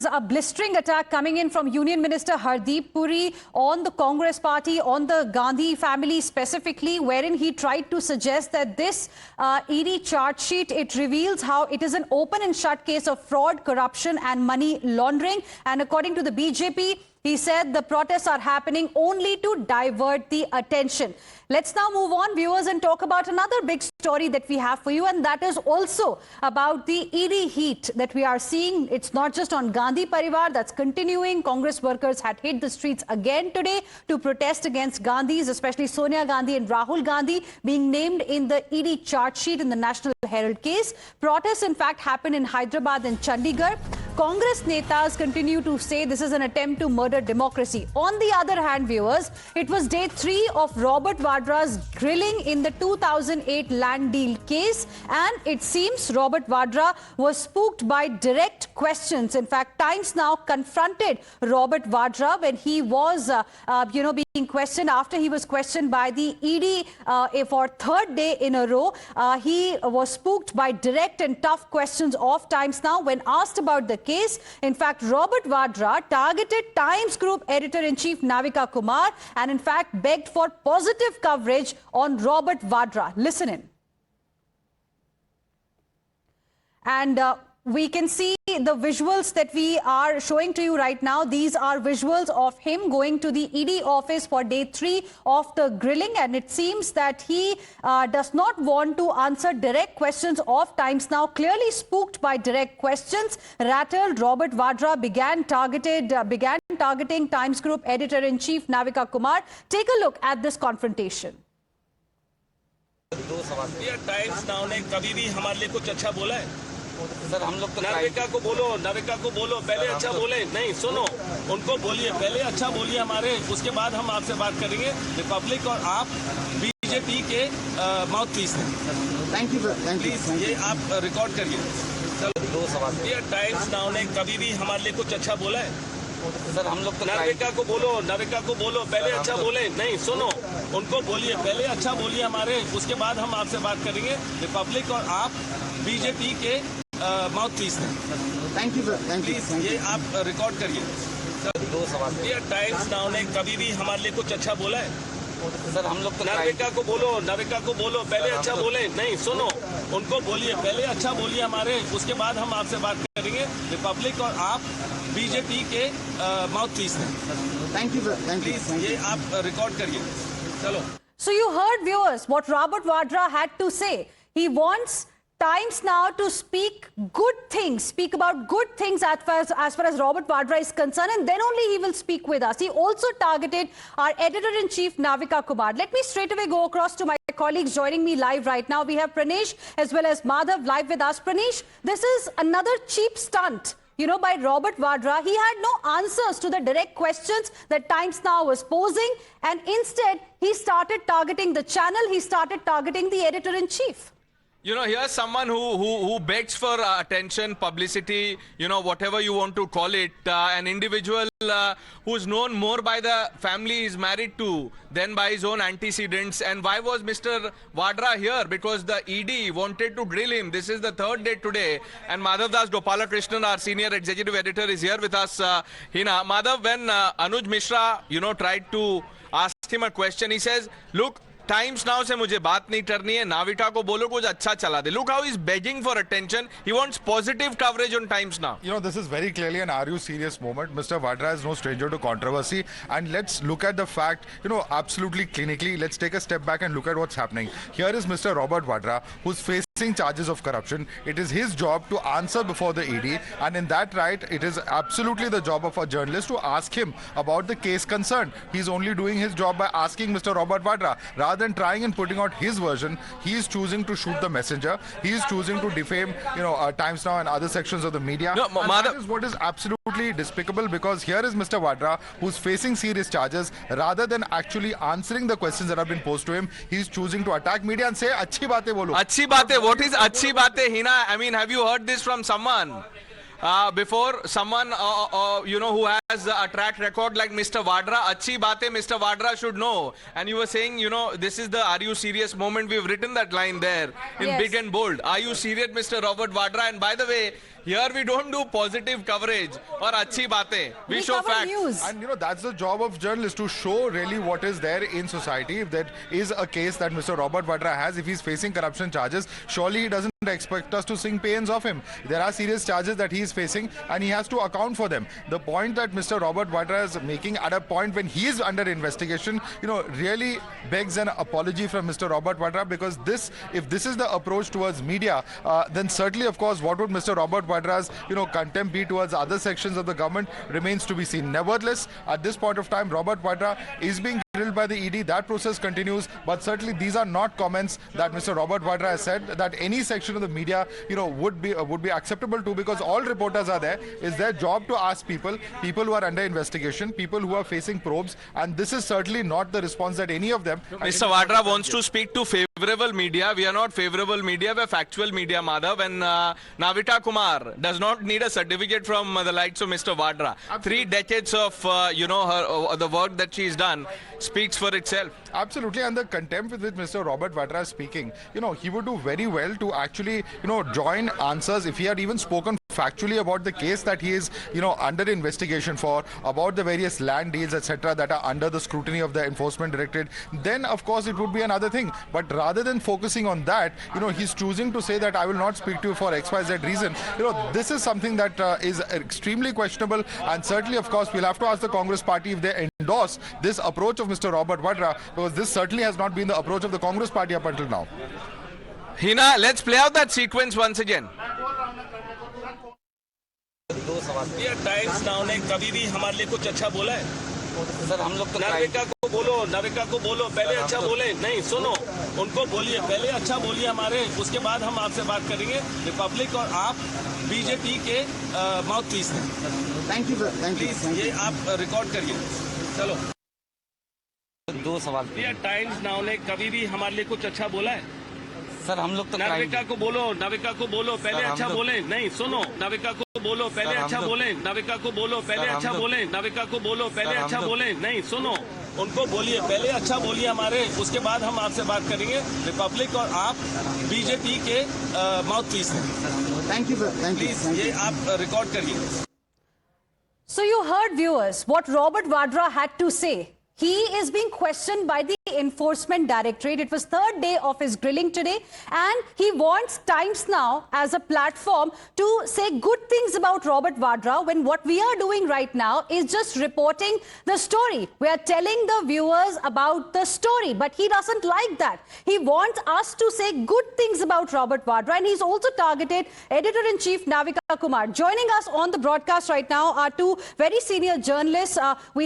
A blistering attack coming in from Union Minister Hardeep Puri on the Congress party, on the Gandhi family specifically, wherein he tried to suggest that this ED charge sheet, it reveals how it is an open and shut case of fraud, corruption and money laundering. And according to the BJP, he said the protests are happening only to divert the attention. Let's now move on, viewers, and talk about another big story that we have for you, and that is also about the ED heat that we are seeing. It's not just on Gandhi Parivar, that's continuing. Congress workers had hit the streets again today to protest against Gandhis, especially Sonia Gandhi and Rahul Gandhi being named in the ED charge sheet in the National Herald case. Protests, in fact, happened in Hyderabad and Chandigarh. Congress netas continue to say this is an attempt to murder democracy. On the other hand, viewers, it was day 3 of Robert Vadra's grilling in the 2008 land deal case, and it seems Robert Vadra was spooked by direct questions. In fact, Times Now confronted Robert Vadra when he was, being questioned after he was questioned by the ED for third day in a row. He was spooked by direct and tough questions of Times Now when asked about the case. In fact, Robert Vadra targeted Times Group editor-in-chief Navika Kumar and in fact begged for positive coverage on Robert Vadra. Listen in. And we can see the visuals that we are showing to you right now. These are visuals of him going to the ED office for day 3 of the grilling, and it seems that he does not want to answer direct questions of Times Now. Clearly spooked by direct questions, rattled, Robert Vadra began targeting Times Group editor-in-chief Navika Kumar. Take a look at this confrontation. Times now ने कभी भी हमारे लिए कुछ अच्छा बोला है? Sir हम लोग तो नविका को बोलो पहले अच्छा बोले। नहीं सुनो, उनको बोलिए पहले अच्छा बोलिए हमारे, उसके बाद हम आपसे बात करेंगे। रिपब्लिक और आप बीजेपी के माउथ पीस हैं। थैंक यू सर, प्लीज ये आप रिकॉर्ड करिए। चलो 2 सवाल। ये टाइम्स नाउ ने कभी भी हमारे लिए कुछ अच्छा बोला है? सर हम लोग तो नविका को बोलो पहले अच्छा बोले। नहीं सुनो, उनको बोलिए पहले अच्छा बोलिए हमारे, उसके बाद हम आपसे बात करेंगे। रिपब्लिक और आप बीजेपी के माउथ पीस हैं। थैंक यू सर, प्लीज ये आप रिकॉर्ड करिए। 2 सवाल। ये टाइम्स नाउ ने कभी भी हमारे लिए कुछ अच्छा बोला है? सर हम लोग तो नविका को बोलो पहले अच्छा बोले। नहीं सुनो, उनको बोलिए पहले अच्छा बोलिए हमारे, उसके बाद हम आपसे बात करेंगे। रिपब्लिक और आप बीजेपी के माउथ पीस हैं। थैंक यू सर, प्लीज ये आप रिकॉर्ड करिए। चलो। So you heard, viewers, what Robert Vadra had to say. He wants Times Now to speak good things, speak about good things as far as Robert Vadra is concerned, and then only he will speak with us. He also targeted our editor-in-chief Navika Kumar. Let me straight away go across to my colleagues joining me live right now. We have Pranesh as well as Madhav live with us. Pranesh, this is another cheap stunt, by Robert Vadra. He had no answers to the direct questions that Times Now was posing, and instead he started targeting the channel, he started targeting the editor-in-chief. Here's someone who begs for attention, publicity, whatever you want to call it. An individual who's known more by the family he's married to than by his own antecedents. And why was Mr. Vadra here? Because the ED wanted to drill him. This is the 3rd day today. And Madhav Das Gopalakrishnan, our senior executive editor, is here with us. Hina. Madhav, when Anuj Mishra, tried to ask him a question, he says, look, Times Now से मुझे बात नहीं करनी है, नाविका को बोलो कुछ अच्छा चला दे. Look how he's begging for attention. He wants positive coverage on Times Now. This is very clearly an "Are you serious?" moment. Mr. Vadra is no stranger to controversy, and let's look at the fact, absolutely clinically. Let's take a step back and look at what's happening. Here is Mr. Robert Vadra, who's facing charges of corruption. It is his job to answer before the ED, and in that right, it is absolutely the job of a journalist to ask him about the case concerned. He's only doing his job by asking Mr. Robert Vadra. Rather than trying and putting out his version, he is choosing to shoot the messenger. He is choosing to defame, Times Now and other sections of the media. No, and that is what is absolutely despicable, because here is Mr. Vadra, who's facing serious charges. Rather than actually answering the questions that have been posed to him, he's choosing to attack media and say, "Achhi baatein bolo." Achhi baatein. What is achhi baatein, Hina? I mean, have you heard this from someone? before someone who has a track record like Mr. Vadra, achhi batein Mr. Vadra should know. And you were saying, this is the "Are you serious" moment. We've written that line there in Yes. big and bold. Are you serious, Mr. Robert Vadra? And by the way, here we don't do positive coverage or achhi batein. We show cover facts. news. And that's the job of journalists, to show really what is there in society. If that is a case that Mr. Robert Vadra has, if he's facing corruption charges, surely he doesn't expect us to sing paeans of him. There are serious charges that he is facing and he has to account for them. The point that Mr. Robert Vadra is making at a point when he is under investigation, really begs an apology from Mr. Robert Vadra, because if this is the approach towards media, then certainly, of course, what would Mr. Robert Vadra's contempt be towards other sections of the government remains to be seen. Nevertheless, at this point of time, Robert Vadra is being grilled by the ED. That process continues, but certainly these are not comments that Mr. Robert Vadra has said that any section of the media would be acceptable to, because all reporters are there. It's their job to ask people who are under investigation, people who are facing probes, and this is certainly not the response that any of them. Mr. Vadra wants to speak to favorable media. We are not favorable media, we're factual media, Madhav. And Navita Kumar does not need a certificate from the likes of Mr. Vadra. 3 decades of, the work that she's done speaks for itself. Absolutely, and the contempt with which Mr. Robert Vadra is speaking, he would do very well to actually, join answers if he had even spoken factually about the case that he is, under investigation for, about the various land deals, etc., that are under the scrutiny of the Enforcement Directorate. Then, of course, it would be another thing. But rather than focusing on that, he's choosing to say that I will not speak to you for XYZ reason. This is something that is extremely questionable, and certainly, of course, we'll have to ask the Congress party if they endorse this approach of Mr. Robert Vadra, because this certainly has not been the approach of the Congress party up until now. Hina, let's play out that sequence once again. ये times now ने कभी भी हमारे लिए कुछ अच्छा बोला है? सर हम लोग तो नाविका को बोलो पहले अच्छा बोले। नहीं, सुनो, उनको बोलिए पहले अच्छा बोलिए हमारे, उसके बाद हम आपसे बात करेंगे। रिपब्लिक और आप बीजेपी के माउथ पीस हैं। Thank you sir, thank you. Please ये आप रिकॉर्ड करिए। चलो, 2 सवाल। ये टाइम्स नाउ ने कभी भी हमारे लिए कुछ अच्छा बोला है? सर हम लोग तो नाविका को बोलो पहले अच्छा बोले। नहीं, सुनो, नाविका को बोलो पहले अच्छा बोले। नाविका को बोलो पहले अच्छा बोले। नाविका को बोलो पहले अच्छा बोले। नहीं, सुनो, उनको बोलिए पहले अच्छा बोलिए हमारे, उसके बाद हम आपसे बात करेंगे। रिपब्लिक और आप बीजेपी के माउथ पीस हैं। Thank you sir, thank you. Please ये आप रिकॉर्ड करिए। So you heard, viewers, what Robert Vadra had to say. He is being questioned by the Enforcement Directorate. It was 3rd day of his grilling today, and he wants Times Now as a platform to say good things about Robert Vadra, when what we are doing right now is just reporting the story. We are telling the viewers about the story, but he doesn't like that. He wants us to say good things about Robert Vadra, and he's also targeted Editor-in-Chief Navika Kumar. Joining us on the broadcast right now are 2 very senior journalists. We